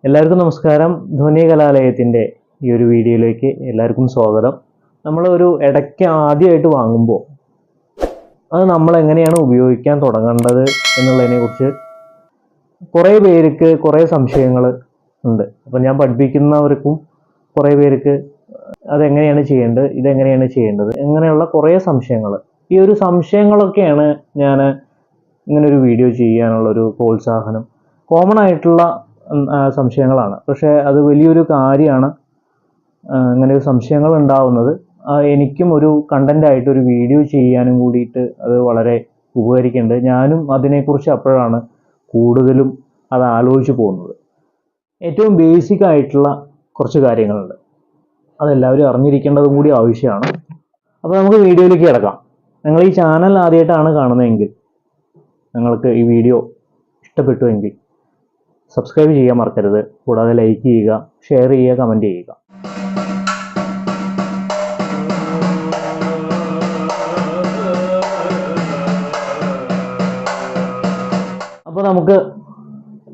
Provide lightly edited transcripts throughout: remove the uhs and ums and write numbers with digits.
എല്ലാവർക്കും നമസ്കാരം. ധ്വനി കലാലയത്തിൻ്റെ ഈ ഒരു വീഡിയോയിലേക്ക് എല്ലാവർക്കും സ്വാഗതം. നമ്മൾ ഒരു ഇടയ്ക്ക് ആദ്യമായിട്ട് വാങ്ങുമ്പോൾ അത് നമ്മൾ എങ്ങനെയാണ് ഉപയോഗിക്കാൻ തുടങ്ങേണ്ടത് എന്നുള്ളതിനെക്കുറിച്ച് കുറേ പേർക്ക് കുറേ സംശയങ്ങൾ ഉണ്ട്. അപ്പം ഞാൻ പഠിപ്പിക്കുന്നവർക്കും കുറേ പേർക്ക് അതെങ്ങനെയാണ് ചെയ്യേണ്ടത്, ഇതെങ്ങനെയാണ് ചെയ്യേണ്ടത്, ഇങ്ങനെയുള്ള കുറേ സംശയങ്ങൾ. ഈ ഒരു സംശയങ്ങളൊക്കെയാണ് ഞാൻ ഇങ്ങനൊരു വീഡിയോ ചെയ്യാനുള്ളൊരു പ്രോത്സാഹനം. കോമൺ ആയിട്ടുള്ള സംശയങ്ങളാണ്, പക്ഷേ അത് വലിയൊരു കാര്യമാണ്. ഇങ്ങനെ ഒരു സംശയങ്ങൾ ഉണ്ടാവുന്നത് എനിക്കും ഒരു കണ്ടൻ്റായിട്ട് ഒരു വീഡിയോ ചെയ്യാനും കൂടിയിട്ട് അത് വളരെ ഉപകരിക്കുന്നുണ്ട്. ഞാനും അതിനെക്കുറിച്ച് അപ്പോഴാണ് കൂടുതലും അത് ആലോചിച്ച് പോകുന്നത്. ഏറ്റവും ബേസിക് ആയിട്ടുള്ള കുറച്ച് കാര്യങ്ങളുണ്ട്, അതെല്ലാവരും അറിഞ്ഞിരിക്കേണ്ടതും കൂടി ആവശ്യമാണ്. അപ്പോൾ നമുക്ക് വീഡിയോയിലേക്ക് കിടക്കാം. നിങ്ങൾ ഈ ചാനൽ ആദ്യമായിട്ടാണ് കാണുന്നതെങ്കിൽ, നിങ്ങൾക്ക് ഈ വീഡിയോ ഇഷ്ടപ്പെട്ടുവെങ്കിൽ സബ്സ്ക്രൈബ് ചെയ്യാൻ മറക്കരുത്. കൂടാതെ ലൈക്ക് ചെയ്യുക, ഷെയർ ചെയ്യുക, കമൻറ്റ് ചെയ്യുക. അപ്പോൾ നമുക്ക്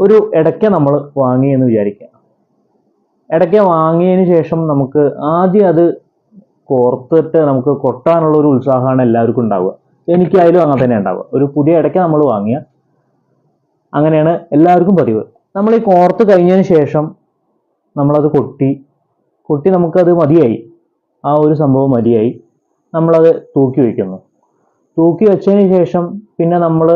ഒരു ഇടയ്ക്ക നമ്മൾ വാങ്ങിയെന്ന് വിചാരിക്കുക. ഇടയ്ക്ക വാങ്ങിയതിന് ശേഷം നമുക്ക് ആദ്യം അത് കോർത്തിട്ട് നമുക്ക് കൊട്ടാനുള്ള ഒരു ഉത്സാഹമാണ് എല്ലാവർക്കും ഉണ്ടാവുക. എനിക്കായാലും അങ്ങനെ തന്നെ ഉണ്ടാവുക. ഒരു പുതിയ ഇടയ്ക്ക നമ്മൾ വാങ്ങിയ അങ്ങനെയാണ് എല്ലാവർക്കും പതിവ്. നമ്മൾ ഈ കോർത്ത് കഴിഞ്ഞതിന് ശേഷം നമ്മളത് കൊട്ടി നമുക്കത് മതിയായി, ആ ഒരു സംഭവം മതിയായി, നമ്മളത് തൂക്കി വയ്ക്കുന്നു. തൂക്കി വെച്ചതിന് ശേഷം പിന്നെ നമ്മൾ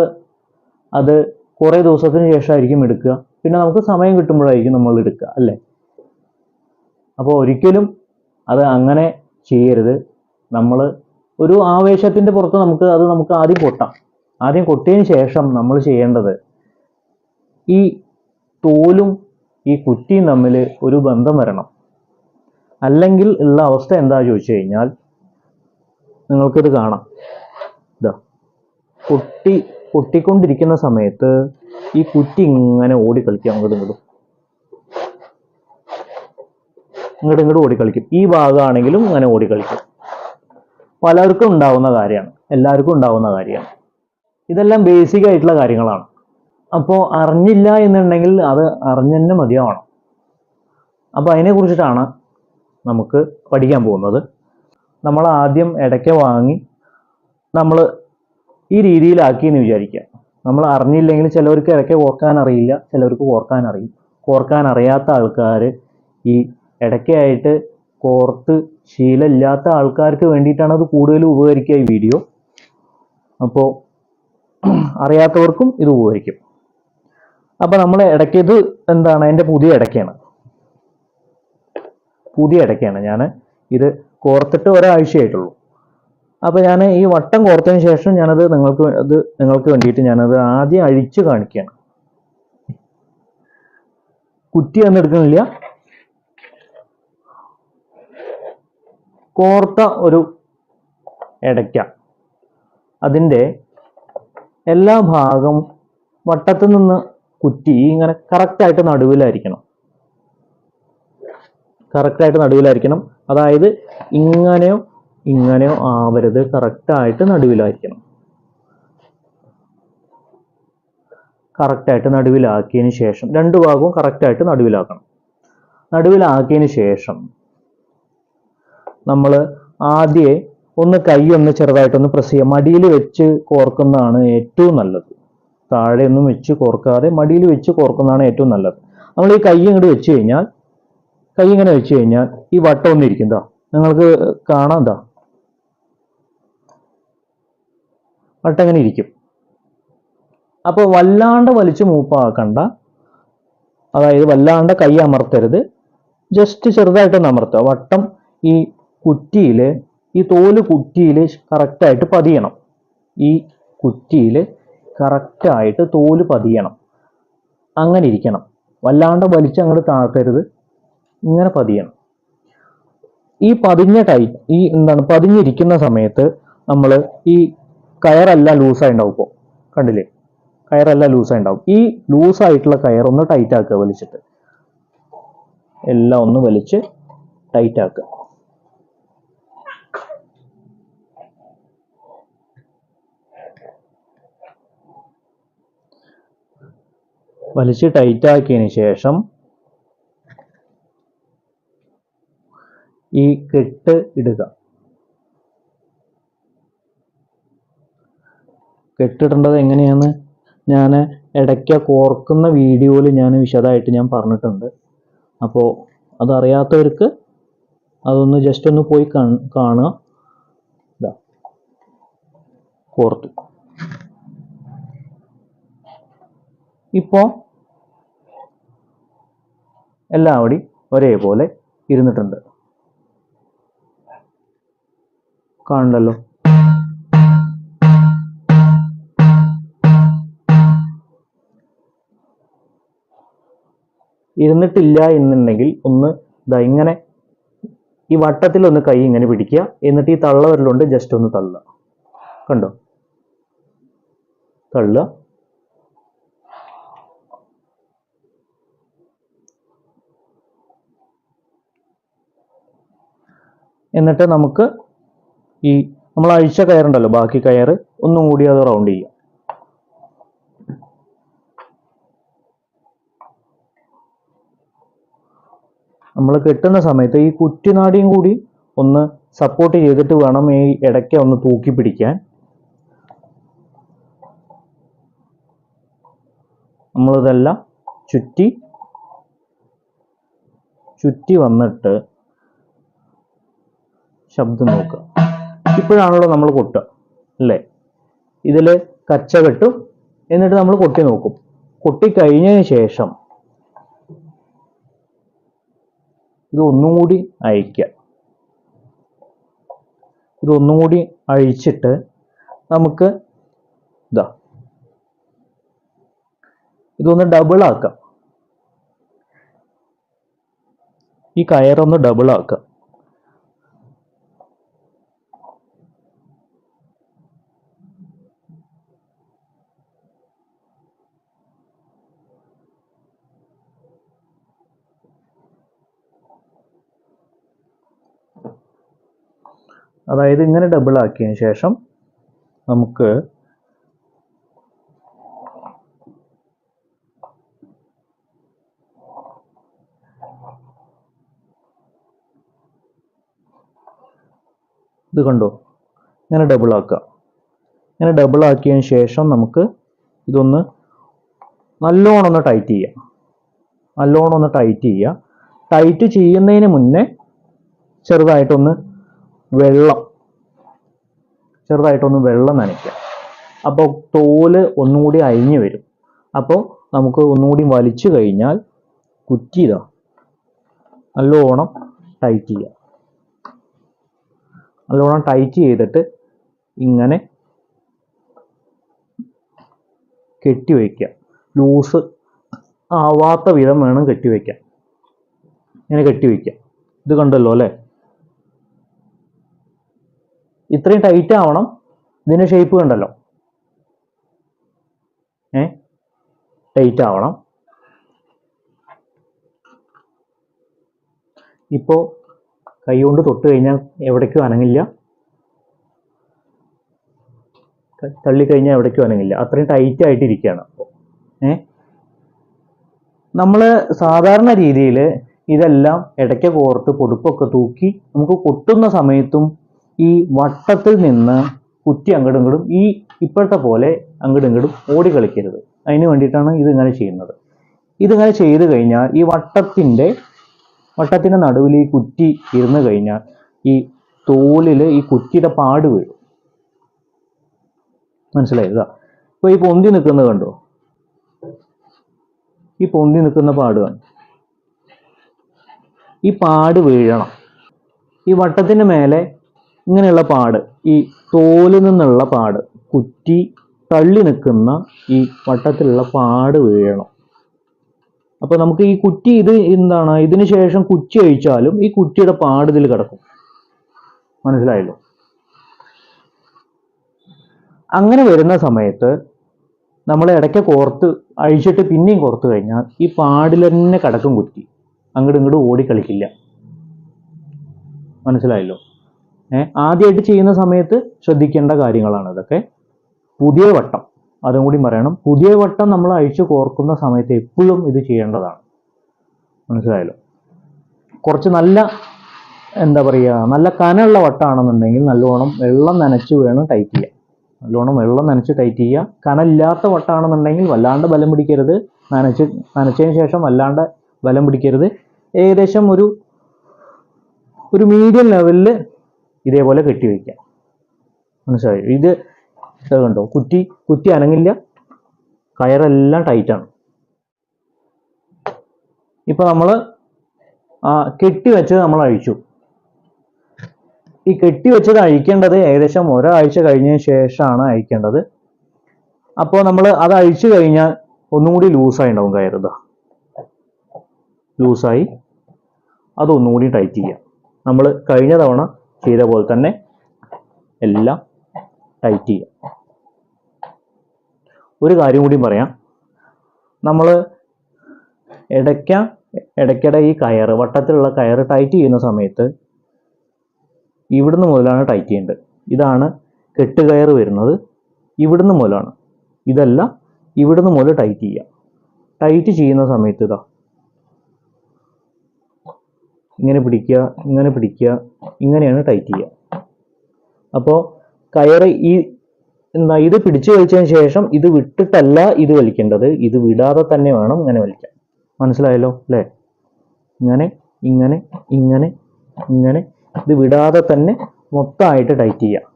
അത് കുറേ ദിവസത്തിന് ശേഷമായിരിക്കും എടുക്കുക. പിന്നെ നമുക്ക് സമയം കിട്ടുമ്പോഴായിരിക്കും നമ്മൾ എടുക്കുക, അല്ലേ? അപ്പോൾ ഒരിക്കലും അത് അങ്ങനെ ചെയ്യരുത്. നമ്മൾ ഒരു ആവേശത്തിൻ്റെ പുറത്ത് നമുക്ക് ആദ്യം കൊട്ടാം. ആദ്യം കൊട്ടിയതിന് ശേഷം നമ്മൾ ചെയ്യേണ്ടത്, ഈ തോലും ഈ കുറ്റിയും തമ്മിൽ ഒരു ബന്ധം വരണം. അല്ലെങ്കിൽ ഉള്ള അവസ്ഥ എന്താ ചോദിച്ചു കഴിഞ്ഞാൽ, നിങ്ങൾക്കിത് കാണാം. ഇതാ, പൊട്ടിക്കൊണ്ടിരിക്കുന്ന സമയത്ത് ഈ കുറ്റി ഇങ്ങനെ ഓടിക്കളിക്കും, അങ്ങോട്ടും ഇങ്ങോട്ടും ഓടിക്കളിക്കും. ഈ ഭാഗമാണെങ്കിലും ഇങ്ങനെ ഓടിക്കളിക്കും. പലർക്കും ഉണ്ടാവുന്ന കാര്യമാണ്, എല്ലാവർക്കും ഉണ്ടാവുന്ന കാര്യമാണ്. ഇതെല്ലാം ബേസിക് ആയിട്ടുള്ള കാര്യങ്ങളാണ്. അപ്പോൾ അറിഞ്ഞില്ല എന്നുണ്ടെങ്കിൽ അത് അറിഞ്ഞു തന്നെ മതിയാവണം. അപ്പോൾ അതിനെക്കുറിച്ചിട്ടാണ് നമുക്ക് പഠിക്കാൻ പോകുന്നത്. നമ്മൾ ആദ്യം ഇടയ്ക്ക വാങ്ങി നമ്മൾ ഈ രീതിയിലാക്കി എന്ന് വിചാരിക്കുക. നമ്മൾ അറിഞ്ഞില്ലെങ്കിൽ, ചിലവർക്ക് ഇടയ്ക്ക കോർക്കാൻ അറിയില്ല, ചിലവർക്ക് കോർക്കാൻ അറിയും. കോർക്കാൻ അറിയാത്ത ആൾക്കാർ, ഈ ഇടയ്ക്കയായിട്ട് കോർത്ത് ശീലമില്ലാത്ത ആൾക്കാർക്ക് വേണ്ടിയിട്ടാണ് അത് കൂടുതലും ഉപകരിക്കുക ഈ വീഡിയോ. അപ്പോൾ അറിയാത്തവർക്കും ഇത് ഉപകരിക്കും. അപ്പോൾ നമ്മൾ ഇടയ്ക്കത് എന്താണ്, എൻ്റെ പുതിയ ഇടയ്ക്കയാണ്. ഞാൻ ഇത് കോർത്തിട്ട് ഒരാഴ്ചയായിട്ടുള്ളൂ. അപ്പോൾ ഞാൻ ഈ വട്ടം കോർത്തതിന് ശേഷം ഞാനത് നിങ്ങൾക്ക് വേണ്ടിയിട്ട് ഞാനത് ആദ്യം അഴിച്ച് കാണിക്കുകയാണ്. കുറ്റി ഒന്നും എടുക്കുന്നില്ല. കോർത്ത ഒരു ഇടയ്ക്ക, അതിൻ്റെ എല്ലാ ഭാഗവും വട്ടത്തിൽ നിന്ന് കുറ്റി ഇങ്ങനെ കറക്റ്റായിട്ട് നടുവിലായിരിക്കണം. അതായത് ഇങ്ങനെയോ ആവരുത്, കറക്റ്റായിട്ട് നടുവിലായിരിക്കണം. കറക്റ്റായിട്ട് നടുവിലാക്കിയതിന് ശേഷം രണ്ട് ഭാഗവും കറക്റ്റായിട്ട് നടുവിലാക്കണം. നടുവിലാക്കിയതിന് ശേഷം നമ്മൾ ആദ്യം കൈ ചെറുതായിട്ടൊന്ന് പ്രസ് ചെയ്യുക. മടിയിൽ വെച്ച് കോർക്കുന്നതാണ് ഏറ്റവും നല്ലത്. താഴെയൊന്നും വെച്ച് കോർക്കാതെ മടിയിൽ വെച്ച് കോർക്കുന്നതാണ് ഏറ്റവും നല്ലത്. നമ്മൾ ഈ കൈ ഇങ്ങോട്ട് വെച്ച് കഴിഞ്ഞാൽ, ഇങ്ങനെ വെച്ച് കഴിഞ്ഞാൽ ഈ വട്ടം ഒന്നിരിക്കും. നിങ്ങൾക്ക് കാണാം, വട്ടം ഇങ്ങനെ ഇരിക്കും. അപ്പോൾ വല്ലാണ്ട് വലിച്ചു മൂപ്പാക്കണ്ട. അതായത് വല്ലാണ്ട് കൈ അമർത്തരുത്, ജസ്റ്റ് ചെറുതായിട്ടൊന്ന് അമർത്തുക. വട്ടം ഈ കുറ്റിയിൽ, ഈ തോല് കുറ്റിയിൽ കറക്റ്റായിട്ട് പതിയണം. ഈ കുറ്റിയിൽ കറക്റ്റായിട്ട് തോല് പതിയണം. അങ്ങനെ ഇരിക്കണം. വല്ലാണ്ട് വലിച്ച് അങ്ങോട്ട് താഴ്ത്തരുത്, ഇങ്ങനെ പതിയണം. ഈ പതിഞ്ഞിരിക്കുന്ന സമയത്ത് നമ്മൾ ഈ കയറെല്ലാം ലൂസായിട്ടുണ്ടാവും. ഇപ്പോൾ കണ്ടില്ലേ, കയറെല്ലാം ലൂസായിട്ടുണ്ടാവും. ഈ ലൂസായിട്ടുള്ള കയർ ഒന്ന് ടൈറ്റ് ആക്കുക. വലിച്ചിട്ട് എല്ലാം ഒന്ന് വലിച്ച് ടൈറ്റ് ആക്കുക. വലിച്ച് ടൈറ്റ് ആക്കിയതിന് ശേഷം ഈ കെട്ട് ഇടുക. കെട്ടിടേണ്ടത് എങ്ങനെയാന്ന് ഞാൻ ഇടയ്ക്ക കോർക്കുന്ന വീഡിയോയിൽ ഞാൻ വിശദമായിട്ട് ഞാൻ പറഞ്ഞിട്ടുണ്ട്. അപ്പോൾ അതറിയാത്തവർക്ക് അതൊന്ന് ജസ്റ്റ് ഒന്ന് പോയി കാണുക. ഇതാ കോർത്തു. ഇപ്പോൾ എല്ലാവരും ഒരേപോലെ ഇരുന്നിട്ടുണ്ട്. കാണണ്ടല്ലോ. ഇരുന്നിട്ടില്ല എന്നുണ്ടെങ്കിൽ ഒന്ന് ഇതാ ഇങ്ങനെ ഈ വട്ടത്തിലൊന്ന് കൈ ഇങ്ങനെ പിടിക്കുക. എന്നിട്ട് ഈ തള്ളവിരലുകൊണ്ട് ജസ്റ്റ് ഒന്ന് തള്ളുക. കണ്ടോ? തള്ളുക. എന്നിട്ട് നമുക്ക് ഈ നമ്മൾ അഴിച്ച കയറുണ്ടല്ലോ, ബാക്കി കയറ് ഒന്നും കൂടി അത് റൗണ്ട് ചെയ്യാം. നമ്മൾ കെട്ടുന്ന സമയത്ത് ഈ കുറ്റിനാടിയും കൂടി ഒന്ന് സപ്പോർട്ട് ചെയ്തിട്ട് വേണം ഈ ഇടയ്ക്ക ഒന്ന് തൂക്കി പിടിക്കാൻ. നമ്മളിതെല്ലാം ചുറ്റി വന്നിട്ട് ശബ്ദം നോക്കുക. ഇപ്പോഴാണല്ലോ നമ്മൾ കൊട്ടുക അല്ലേ? ഇതിൽ കച്ച കെട്ടും. എന്നിട്ട് നമ്മൾ കൊട്ടി നോക്കും. കൊട്ടി കഴിഞ്ഞതിന് ശേഷം ഇതൊന്നും കൂടി അഴിക്കുക. ഇതൊന്നും കൂടി അഴിച്ചിട്ട് നമുക്ക് ഇതാ ഇതൊന്ന് ഡബിൾ ആക്കാം. ഈ കയറൊന്ന് ഡബിൾ ആക്കാം. അതായത് ഇങ്ങനെ ഡബിൾ ആക്കിയതിന് ശേഷം നമുക്ക് ഇത് കണ്ടോ, ഇങ്ങനെ ഡബിൾ ആക്കുക. ഇങ്ങനെ ഡബിൾ ആക്കിയതിന് ശേഷം നമുക്ക് ഇതൊന്ന് നല്ലോണം ഒന്ന് ടൈറ്റ് ചെയ്യാം. നല്ലോണം ഒന്ന് ടൈറ്റ് ചെയ്യുക. ടൈറ്റ് ചെയ്യുന്നതിന് മുന്നേ ചെറുതായിട്ടൊന്ന് വെള്ളം നനയ്ക്കുക. അപ്പോൾ തോല് ഒന്നുകൂടി അഴിഞ്ഞു വരും. അപ്പോൾ നമുക്ക് ഒന്നുകൂടി വലിച്ചു കഴിഞ്ഞാൽ കുറ്റി ഇതാ നല്ലോണം ടൈറ്റ് ചെയ്യുക. നല്ലോണം ടൈറ്റ് ചെയ്തിട്ട് ഇങ്ങനെ കെട്ടിവെക്കുക. ലൂസ് ആവാത്ത വിധം വേണം കെട്ടിവെക്കാൻ. ഇങ്ങനെ കെട്ടിവെക്കുക. ഇത് കണ്ടല്ലോ അല്ലേ? ഇത്രയും ടൈറ്റ് ആവണം. ഇതിന്റെ ഷേപ്പ് കണ്ടല്ലോ, ടൈറ്റ് ആവണം. ഇപ്പോൾ കൈ കൊണ്ട് തൊട്ട് കഴിഞ്ഞാൽ എവിടേക്കും അനങ്ങില്ല, തള്ളിക്കഴിഞ്ഞാൽ എവിടേക്കും അനങ്ങില്ല. അത്രയും ടൈറ്റ് ആയിട്ടിരിക്കുകയാണ്. നമ്മൾ സാധാരണ രീതിയിൽ ഇതെല്ലാം ഇടയ്ക്ക് കോർത്ത് പൊടുപ്പൊക്കെ തൂക്കി നമുക്ക് കൊട്ടുന്ന സമയത്തും ഈ വട്ടത്തിൽ നിന്ന് കുറ്റി അങ്ങടും ഇങ്ങടും ഈ ഇപ്പോഴത്തെ പോലെ അങ്ങടും ഇങ്ങടും ഓടി കളിക്കരുത്. അതിന് വേണ്ടിയിട്ടാണ് ഇതിങ്ങനെ ചെയ്യുന്നത്. ഇതിങ്ങനെ ചെയ്ത് കഴിഞ്ഞാൽ ഈ വട്ടത്തിൻ്റെ നടുവിൽ ഈ കുറ്റി ഇരുന്ന് കഴിഞ്ഞാൽ ഈ തോലിൽ ഈ കുറ്റിയുടെ പാട് വീഴും. മനസ്സിലായതാ? ഇപ്പൊ ഈ പൊന്തി നിൽക്കുന്നത് കണ്ടോ? ഈ പൊന്തി നിൽക്കുന്ന പാട് കണ്ടോ? ഈ പാട് വീഴണം. ഈ വട്ടത്തിന് മേലെ ഇങ്ങനെയുള്ള പാട്, ഈ തോലിൽ നിന്നുള്ള പാട്, കുറ്റി തള്ളി നിൽക്കുന്ന ഈ വട്ടത്തിലുള്ള പാട് വീഴണം. അപ്പൊ നമുക്ക് ഈ കുറ്റി എന്താണ്, ഇതിന് ശേഷം കുറ്റി അഴിച്ചാലും ഈ കുറ്റിയുടെ പാട് ഇതിൽ കിടക്കും. മനസ്സിലായല്ലോ? അങ്ങനെ വരുന്ന സമയത്ത് നമ്മൾ ഇടയ്ക്ക് കോർത്ത് അഴിച്ചിട്ട് പിന്നെയും കോർത്ത് കഴിഞ്ഞാൽ ഈ പാടിൽ തന്നെ കിടക്കും കുറ്റി. അങ്ങോട്ടും ഇങ്ങോട്ടും ഓടിക്കളിക്കില്ല. മനസ്സിലായല്ലോ? ആദ്യമായിട്ട് ചെയ്യുന്ന സമയത്ത് ശ്രദ്ധിക്കേണ്ട കാര്യങ്ങളാണ് ഇതൊക്കെ. പുതിയ വട്ടം, അതും കൂടി പറയണം. പുതിയ വട്ടം നമ്മൾ അഴിച്ച് കോർക്കുന്ന സമയത്ത് എപ്പോഴും ഇത് ചെയ്യേണ്ടതാണ്. മനസ്സിലായല്ലോ? കുറച്ച് നല്ല എന്താ പറയുക, നല്ല കനമുള്ള വട്ടാണെന്നുണ്ടെങ്കിൽ നല്ലോണം വെള്ളം നനച്ച് വേണം ടൈറ്റ് ചെയ്യാൻ. നല്ലോണം വെള്ളം നനച്ച് ടൈറ്റ് ചെയ്യുക. കനമില്ലാത്ത വട്ടാണെന്നുണ്ടെങ്കിൽ വല്ലാണ്ട് ബലം പിടിക്കരുത്. നനച്ചതിന് ശേഷം വല്ലാണ്ട് ബലം പിടിക്കരുത്. ഏകദേശം ഒരു മീഡിയം ലെവലിൽ ഇതേപോലെ കെട്ടി വയ്ക്കുക. മനസ്സിലായോ? ഇത് കണ്ടോ, കുറ്റി അനങ്ങില്ല, കയറെല്ലാം ടൈറ്റാണ്. ഇപ്പൊ നമ്മൾ കെട്ടി വെച്ചത് നമ്മൾ അഴിച്ചു. ഈ കെട്ടി വെച്ചത് അഴിക്കേണ്ടത് ഏകദേശം ഒരാഴ്ച കഴിഞ്ഞതിന് ശേഷമാണ് അഴിക്കേണ്ടത്. അപ്പോൾ നമ്മൾ അത് അഴിച്ചു കഴിഞ്ഞാൽ ഒന്നും കൂടി ലൂസായി ഉണ്ടാവും കയറ്. ലൂസായി, അതൊന്നും കൂടി ടൈറ്റ് ചെയ്യുക. നമ്മൾ കഴിഞ്ഞ തവണ ചെയ്ത പോലെ തന്നെ എല്ലാം ടൈറ്റ് ചെയ്യുക. ഒരു കാര്യം കൂടി പറയാം, നമ്മൾ ഇടയ്ക്കിടെ ഈ കയറ്, വട്ടത്തിലുള്ള കയറ് ടൈറ്റ് ചെയ്യുന്ന സമയത്ത് ഇവിടുന്ന് മുതലാണ് ടൈറ്റ് ചെയ്യേണ്ടത്. ഇതാണ് കെട്ടുകയറ് വരുന്നത്, ഇവിടുന്ന് മുതലാണ്. ഇതല്ല, ഇവിടുന്ന് മുതൽ ടൈറ്റ് ചെയ്യുക. ടൈറ്റ് ചെയ്യുന്ന സമയത്ത് ഇങ്ങനെ പിടിക്കുക, ഇങ്ങനെ പിടിക്കുക, ഇങ്ങനെയാണ് ടൈറ്റ് ചെയ്യുക. അപ്പോൾ കയറ് ഇത് പിടിച്ചു വലിച്ചതിന് ശേഷം ഇത് വിട്ടിട്ടല്ല ഇത് വലിക്കേണ്ടത്, ഇത് വിടാതെ തന്നെ വേണം ഇങ്ങനെ വലിക്കാൻ. മനസ്സിലായല്ലോ അല്ലേ? ഇങ്ങനെ ഇങ്ങനെ ഇങ്ങനെ ഇങ്ങനെ ഇത് വിടാതെ തന്നെ മൊത്തമായിട്ട് ടൈറ്റ് ചെയ്യുക.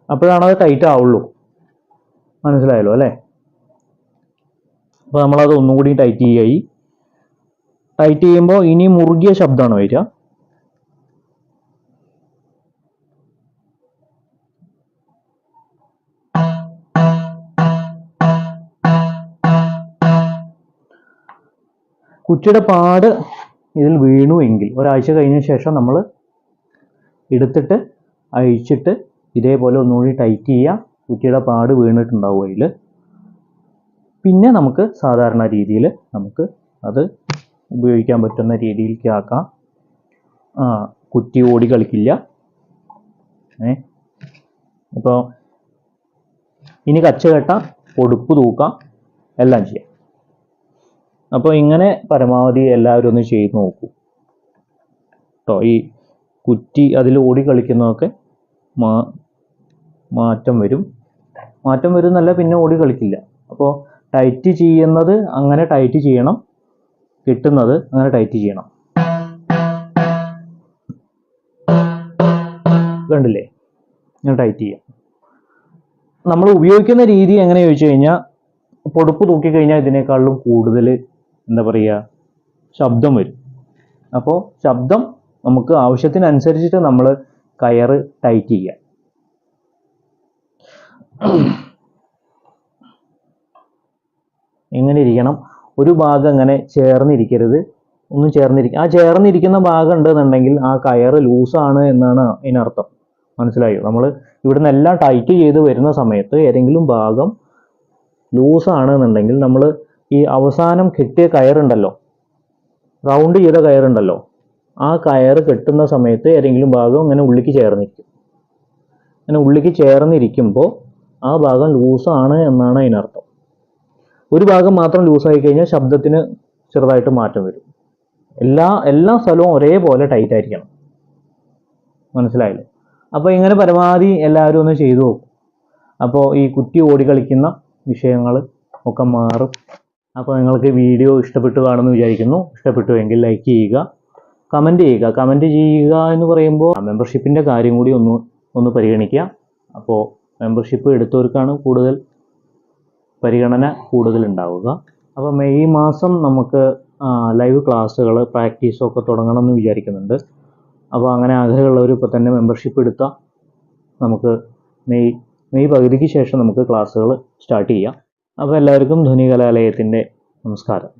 അപ്പോഴാണ് അത് ടൈറ്റ് ആവുള്ളൂ. മനസ്സിലായല്ലോ അല്ലേ? അപ്പോൾ നമ്മളത് ഒന്നും കൂടി ടൈറ്റ് ചെയ്യുകയായി. ടൈറ്റ് ചെയ്യുമ്പോൾ ഇനി മുറുകിയ ശബ്ദമാണ് വരിക. കുറ്റിയുടെ പാട് ഇതിൽ വീണു എങ്കിൽ ഒരാഴ്ച കഴിഞ്ഞ ശേഷം നമ്മൾ എടുത്തിട്ട് അഴിച്ചിട്ട് ഇതേപോലെ ഒന്നുകൂടി ടൈറ്റ് ചെയ്യുക. കുറ്റിയുടെ പാട് വീണിട്ടുണ്ടാവും അതിൽ. പിന്നെ നമുക്ക് സാധാരണ രീതിയിൽ നമുക്ക് അത് ഉപയോഗിക്കാൻ പറ്റുന്ന രീതിയിലേക്ക് ആക്കാം. കുറ്റി ഓടി കളിക്കില്ല. ഇപ്പോൾ ഇനി കച്ച കെട്ടാം, പൊടുപ്പ് തൂക്കാം, എല്ലാം ചെയ്യാം. അപ്പോൾ ഇങ്ങനെ പരമാവധി എല്ലാവരും ഒന്ന് ചെയ്ത് നോക്കൂ കേട്ടോ. ഈ കുറ്റി അതിൽ ഓടി കളിക്കുന്നതൊക്കെ മാറ്റം വരും എന്നല്ല, പിന്നെ ഓടി കളിക്കില്ല. അപ്പോൾ ടൈറ്റ് ചെയ്യുന്നത് അങ്ങനെ ടൈറ്റ് ചെയ്യണം, കിട്ടുന്നത് അങ്ങനെ ടൈറ്റ് ചെയ്യണം. കണ്ടില്ലേ? ഇങ്ങനെ ടൈറ്റ് ചെയ്യാം. നമ്മൾ ഉപയോഗിക്കുന്ന രീതി എങ്ങനെ ചോദിച്ചു കഴിഞ്ഞാൽ, പൊടുപ്പ് തൂക്കിക്കഴിഞ്ഞാൽ ഇതിനേക്കാളും കൂടുതൽ എന്താ പറയുക, ശബ്ദം വരും. അപ്പോൾ ശബ്ദം നമുക്ക് ആവശ്യത്തിനനുസരിച്ചിട്ട് നമ്മൾ കയറ് ടൈറ്റ് ചെയ്യുക. എങ്ങനെ ഇരിക്കണം? ഒരു ഭാഗം അങ്ങനെ ചേർന്നിരിക്കരുത്, ഒന്നും ചേർന്നിരിക്കുന്ന ഭാഗം ഉണ്ടെന്നുണ്ടെങ്കിൽ ആ കയറ് ലൂസാണ് എന്നാണ് ഇതിനർത്ഥം. മനസ്സിലായോ? നമ്മൾ ഇവിടുന്ന് എല്ലാം ടൈറ്റ് ചെയ്ത് വരുന്ന സമയത്ത് ഏതെങ്കിലും ഭാഗം ലൂസാണ് എന്നുണ്ടെങ്കിൽ നമ്മൾ ഈ അവസാനം കെട്ടിയ കയറുണ്ടല്ലോ, റൗണ്ട് ചെയ്ത കയറുണ്ടല്ലോ, ആ കയറ് കെട്ടുന്ന സമയത്ത് ഏതെങ്കിലും ഭാഗം അങ്ങനെ ഉള്ളിക്ക് ചേർന്നിരിക്കും. അങ്ങനെ ഉള്ളിക്ക് ചേർന്നിരിക്കുമ്പോൾ ആ ഭാഗം ലൂസാണ് എന്നാണ് അതിനർത്ഥം. ഒരു ഭാഗം മാത്രം ലൂസായി കഴിഞ്ഞാൽ ശബ്ദത്തിന് ചെറുതായിട്ട് മാറ്റം വരും. എല്ലാ സ്ഥലവും ഒരേപോലെ ടൈറ്റ് ആയിരിക്കണം. മനസ്സിലായില്ലേ? അപ്പോൾ ഇങ്ങനെ പരമാവധി എല്ലാവരും ഒന്ന് ചെയ്തു നോക്കും. അപ്പോൾ ഈ കുറ്റി ഓടി കളിക്കുന്ന വിഷയങ്ങൾ ഒക്കെ മാറും. അപ്പോൾ നിങ്ങൾക്ക് വീഡിയോ ഇഷ്ടപ്പെട്ടു കാണുമെന്ന് വിചാരിക്കുന്നു. ഇഷ്ടപ്പെട്ടുവെങ്കിൽ ലൈക്ക് ചെയ്യുക, കമൻറ്റ് ചെയ്യുക എന്ന് പറയുമ്പോൾ മെമ്പർഷിപ്പിൻ്റെ കാര്യം കൂടി ഒന്ന് പരിഗണിക്കുക. അപ്പോൾ മെമ്പർഷിപ്പ് എടുത്തവർക്കാണ് കൂടുതൽ പരിഗണന ഉണ്ടാവുക. അപ്പോൾ മെയ് മാസം നമുക്ക് ലൈവ് ക്ലാസ്സുകൾ പ്രാക്ടീസൊക്കെ തുടങ്ങണമെന്ന് വിചാരിക്കുന്നുണ്ട്. അപ്പോൾ അങ്ങനെ ആഗ്രഹമുള്ളവർ ഇപ്പോൾ തന്നെ മെമ്പർഷിപ്പ് എടുത്താൽ നമുക്ക് മെയ് പകുതിക്ക് ശേഷം നമുക്ക് ക്ലാസ്സുകൾ സ്റ്റാർട്ട് ചെയ്യാം. അപ്പോൾ എല്ലാവർക്കും ധ്വനി കലാലയത്തിൻ്റെ നമസ്കാരം.